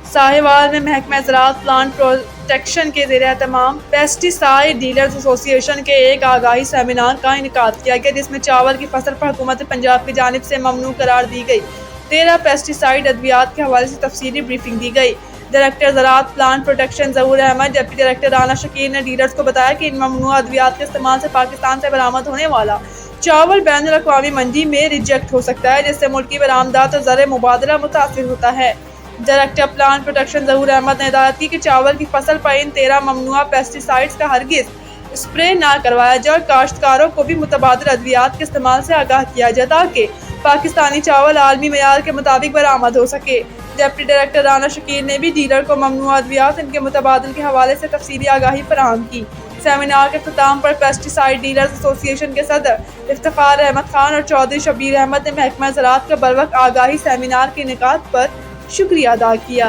साहिवाल में महकमा ज़राअत plant protection के ज़ेर एहतमाम पेस्टिसाइड डीलर्स एसोसिएशन के एक आगाही सेमिनार का इनेकाद किया गया, जिसमें चावल की फसल पर हुकूमत पंजाब की जानिब से ममनू करार दी गई। 13 पेस्टिसाइड अद्वियात के हवाले से तफसीली ब्रीफिंग दी गई। डायरेक्टर ज़राअत प्लांट प्रोटेक्शन ज़हूर अहमद जबकि डायरेक्टर राना शकीर ने डीलर्स को बताया कि इन ममनू अद्वियात के इस्तेमाल से पाकिस्तान से बरामद होने वाला चावल बैनुल अक़वामी मंडी में रिजेक्ट हो सकता है, जिससे मुल्की बरामदात और ज़र मुबादला मुतासिर होता है। डायरेक्टर प्लांट प्रोटेक्शन ज़हूर अहमद ने हिदायत की कि चावल की फसल पर इन 13 ममनुआ पेस्टिसाइड्स का हरगिज़ स्प्रे ना करवाया जाए और काश्तकारों को भी मुतबादिल अद्वियात के इस्तेमाल से आगाह किया जाए ताकि पाकिस्तानी चावल आलमी मेयार के मुताबिक बरामद हो सके। डिप्टी डायरेक्टर राना शकीर ने भी डीलर को ममनुआ अद्वियात इनके मुतबादिल के हवाले से तफसीली आगाही फराहम की। सेमिनार के इख्तिताम पर पेस्टिसाइड डीलर्स एसोसिएशन के सदर इफ्तिखार अहमद खान और चौधरी शब्बीर अहमद ने महकमा ज़राअत के बरवक्त आगाही सेमिनार के इनेकाद पर शुक्रिया अदा किया।